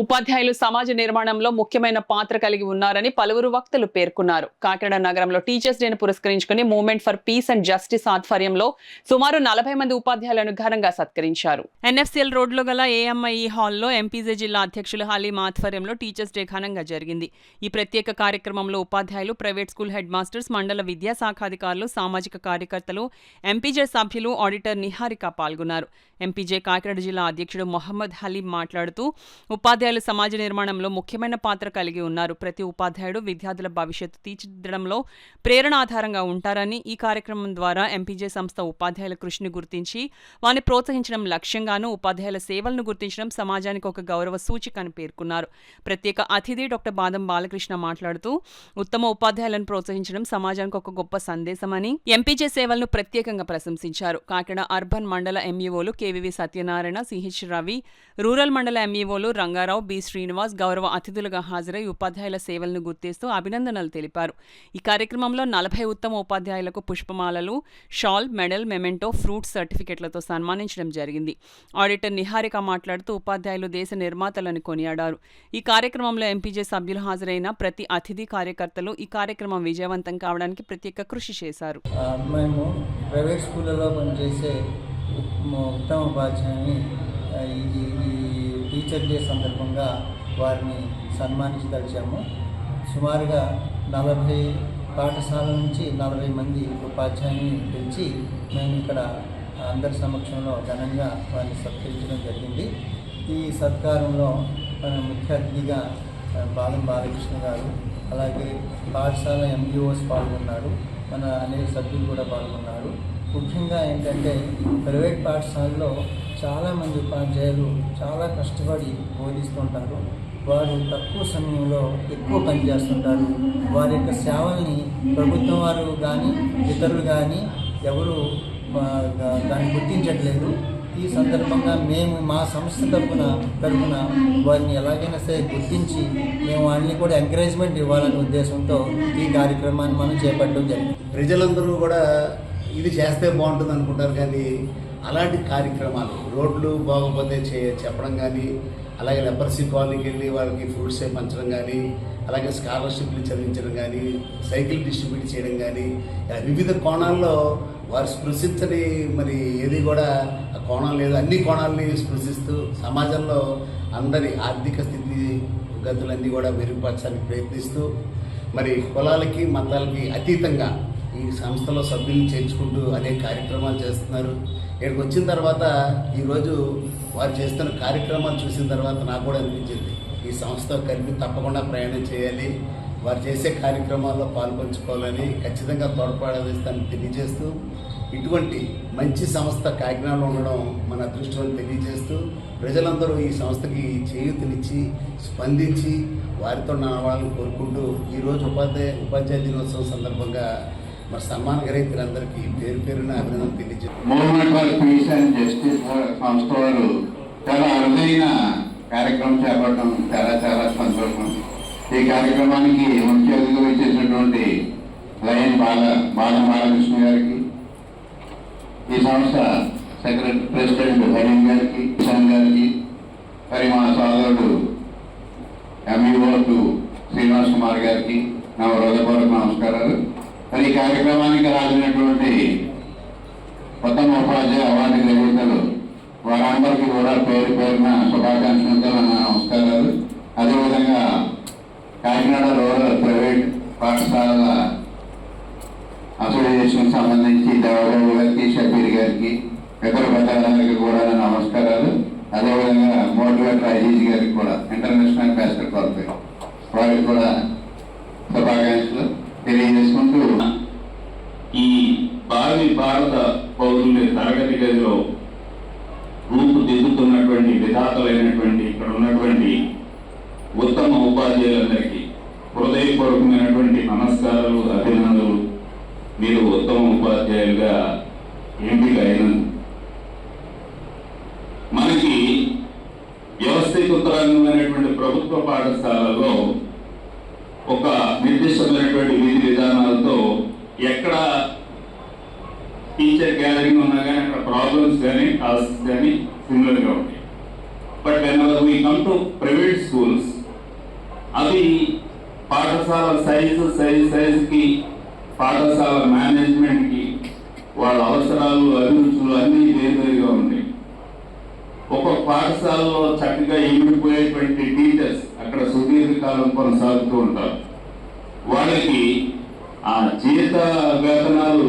ఉపాధ్యాయులు సమాజ నిర్మాణంలో ముఖ్యమైన పాత్ర కలిగి ఉన్నారని పలువురు వక్తలు పేర్కొన్నారు. కాకినాడ నగరంలో టీచర్స్ డేను పురస్కరించుకుని movement for piece and justice ఆధ్వర్యంలో సుమారు 40 మంది ఉపాధ్యాయులను ఘనంగా సత్కరించారు. ఎన్ఎఫ్సిఎల్ రోడ్లో గల ఏఎంఐ హాల్లో ఎంపీజే జిల్లా అధ్యక్షులు హలీం ఆధ్వర్యంలో టీచర్స్ డే ఘనంగా జరిగింది. ఈ ప్రత్యేక కార్యక్రమంలో ఉపాధ్యాయులు, ప్రైవేట్ స్కూల్ హెడ్ మాస్టర్స్, మండల విద్యాశాఖాధికారులు, సామాజిక కార్యకర్తలు, ఎంపీజే సభ్యులు, ఆడిటర్ నిహారిక పాల్గొన్నారు. ఎంపీజే కాకినాడ జిల్లా అధ్యక్షుడు మొహమ్మద్ హలీం మాట్లాడుతూ ఉపాధ్యాయులు సమాజ నిర్మాణంలో ముఖ్యమైన పాత్ర కలిగి ఉన్నారు. ప్రతి ఉపాధ్యాయుడు విద్యార్థుల భవిష్యత్తు తీర్చిదిద్దడంలో ప్రేరణాధారంగా ఉంటారని, ఈ కార్యక్రమం ద్వారా ఎంపీజే సంస్థ ఉపాధ్యాయుల కృషిని గుర్తించి వారిని ప్రోత్సహించడం లక్ష్యంగానూ ఉపాధ్యాయుల సేవలను గుర్తించడం సమాజానికి ఒక గౌరవ సూచిక అని పేర్కొన్నారు. ప్రత్యేక అతిథి డాక్టర్ బాదం బాలకృష్ణ మాట్లాడుతూ ఉత్తమ ఉపాధ్యాయులను ప్రోత్సహించడం సమాజానికి ఒక గొప్ప సందేశమని ఎంపీజే సేవలను ప్రత్యేకంగా ప్రశంసించారు. కాకినాడ అర్బన్ మండల ఎంఈఓలు K V V Satyanarayana, CH Ravi, rural మండల ఎంఈఓలు రంగారావు, బి శ్రీనివాస్ గౌరవ అతిథులుగా హాజరై ఉపాధ్యాయుల సేవలను గుర్తిస్తూ అభినందనలు తెలిపారు. ఈ కార్యక్రమంలో 40 ఉత్తమ ఉపాధ్యాయులకు పుష్పమాలలు, షాల్, మెడల్, మెమెంటో, ఫ్రూట్స్ సర్టిఫికెట్లతో సన్మానించడం జరిగింది. ఆడిటర్ నిహారిక మాట్లాడుతూ ఉపాధ్యాయులు దేశ నిర్మాతలని కొనియాడారు. ఈ కార్యక్రమంలో ఎంపీజే సభ్యులు హాజరైన ప్రతి అతిథి, కార్యకర్తలు ఈ కార్యక్రమం విజయవంతం కావడానికి ప్రత్యేక కృషి చేశారు. మేము ప్రైవేట్ స్కూళ్ళలో పనిచేసే ఉత్తమ ఉపాధ్యాయుని ఈ టీచర్ డే సందర్భంగా వారిని సన్మానించదలిచాము. సుమారుగా 40 పాఠశాలల నుంచి 40 మంది ఉపాధ్యాయుని పిలిచి మేము ఇక్కడ అందరి సమక్షంలో ఘనంగా వారిని సత్కరించడం జరిగింది. ఈ సత్కారంలో మన ముఖ్య అతిథిగా బాదం బాలకృష్ణ గారు, అలాగే పాఠశాల ఎంఈఓస్ పాల్గొన్నారు, మన అనేక సభ్యులు కూడా పాల్గొన్నారు. ముఖ్యంగా ఏంటంటే ప్రైవేట్ పాఠశాలలో చాలామంది ఉపాధ్యాయులు చాలా కష్టపడి బోధిస్తుంటారు. వారు తక్కువ సమయంలో ఎక్కువ పనిచేస్తుంటారు. వారి యొక్క సేవల్ని ప్రభుత్వం వారు కానీ ఇతరులు కానీ ఎవరు దాన్ని గుర్తించట్లేదు. ఈ సందర్భంగా మేము మా సంస్థ తరఫున వారిని ఎలాగైనా సరే గుర్తించి మేము వాళ్ళని కూడా ఎంకరేజ్మెంట్ ఇవ్వాలనే ఉద్దేశంతో ఈ కార్యక్రమాన్ని మనం చేపట్టడం జరిగింది. ప్రజలందరూ కూడా ఇది చేస్తే బాగుంటుంది అనుకుంటారు, కానీ అలాంటి కార్యక్రమాలు రోడ్లు బాగోపోతే చెప్పడం కానీ, అలాగే లెపర్సీ కాలనీకి వెళ్ళి వాళ్ళకి ఫ్రూట్స్ పంచడం కానీ, అలాగే స్కాలర్షిప్లు చదివించడం కానీ, సైకిల్ డిస్ట్రిబ్యూట్ చేయడం కానీ, వివిధ కోణాల్లో వారు స్పృశించని మరి ఏది కూడా ఆ కోణం లేదు. అన్ని కోణాలని స్పృశిస్తూ సమాజంలో అందరి ఆర్థిక స్థితి గతులన్నీ కూడా మెరుగుపరచడానికి ప్రయత్నిస్తూ మరి కులాలకి మతాలకి అతీతంగా ఈ సంస్థలో సభ్యులను చేర్చుకుంటూ అనేక కార్యక్రమాలు చేస్తున్నారు. ఇక్కడికి వచ్చిన తర్వాత ఈరోజు వారు చేస్తున్న కార్యక్రమాలు చూసిన తర్వాత నాకు కూడా అనిపించింది, ఈ సంస్థతో కలిపి తప్పకుండా ప్రయాణం చేయాలి, వారు చేసే కార్యక్రమాల్లో పాల్పంచుకోవాలని ఖచ్చితంగా తోడ్పడేస్తానని తెలియజేస్తూ, ఇటువంటి మంచి సంస్థ కాకినాడలో ఉండడం మన అదృష్టం తెలియజేస్తూ, ప్రజలందరూ ఈ సంస్థకి చేయూతనిచ్చి స్పందించి వారితో నడవాలని కోరుకుంటూ ఈరోజు ఉపాధ్యాయ దినోత్సవం సందర్భంగా మరి సన్మాన గ్రహీతలందరికీ పేరు పేరున అభినందన తెలియజేస్తారు. Movement for piece and justice సంస్థ వారు చాలా అరుదైన కార్యక్రమం చేపట్టడం చాలా సంతోషం. ఈ కార్యక్రమానికి ముఖ్య అతిథిగా వచ్చేసినటువంటి లయన్ బాదం బాలకృష్ణ గారికి, ఈ సంస్థ ప్రెసిడెంట్ హలీం గారికి, కిషన్ గారికి, మరి మా సోదరుడు ఎంఈఓ శ్రీనివాస్ కుమార్ గారికి నా హృదయపూర్వక నమస్కారాలు. మరి ఈ కార్యక్రమానికి రాసినటువంటి ఉత్తమ ఉపాధ్యాయ అవార్డు గ్రహీతలు వారందరికీ కూడా పేరు పేరున శుభాకాంక్షలతో నా నమస్కారాలు. అదేవిధంగా కాకినాడ రూరల్ ప్రైవేట్ పాఠశాలల అసోసియేషన్కి సంబంధించి దేవబాబు గారికి, షబీర్ గారికి, ఇతర పెద్దలందరికీ కూడా నమస్కారాలు. అదేవిధంగా మోటివేటర్ అజీజ్ గారికి కూడా, ఇంటర్నేషనల్ బాస్కెట్బాల్ ప్లేయర్, వారికి కూడా శుభాకాంక్షలు తెలియజేసుకుంటూ, ఈ భారత పౌరుల తరగతి గదిలో రూపుదిద్దుతున్నటువంటి విధాతలైనటువంటి ఇక్కడ ఉన్నటువంటి ఉత్తమ ఉపాధ్యాయులందరికీ హృదయపూర్వకమైనటువంటి నమస్కారాలు, అభినందనలు. మీరు ఉత్తమ ఉపాధ్యాయులుగా ఎంపిక అయినందుకు మనకి వ్యవస్థీకృతమైనటువంటి ప్రభుత్వ పాఠశాలలో ఒక నిర్దిష్టమైనటువంటి విధి విధానాలతో ఎక్కడ టీచర్ గ్యాదరింగ్ ఉన్నా కానీ అక్కడ ప్రాబ్లమ్స్ కానీ టాస్క్స్ కానీ సిమిలర్గా ఉంటాయి. But whenever we come to private schools, అవి పాఠశాల సైజుకి పాఠశాల మేనేజ్మెంట్కి వాళ్ళ అవసరాలు అభిరుచులు అన్నీ వేరువేరుగా ఉన్నాయి. ఒక్కొక్క పాఠశాలలో చక్కగా ఇమిడిపోయేటువంటి టీచర్స్ అక్కడ సుదీర్ఘకాలం కొనసాగుతూ ఉంటారు. వాళ్ళకి ఆ జీత వేతనాలు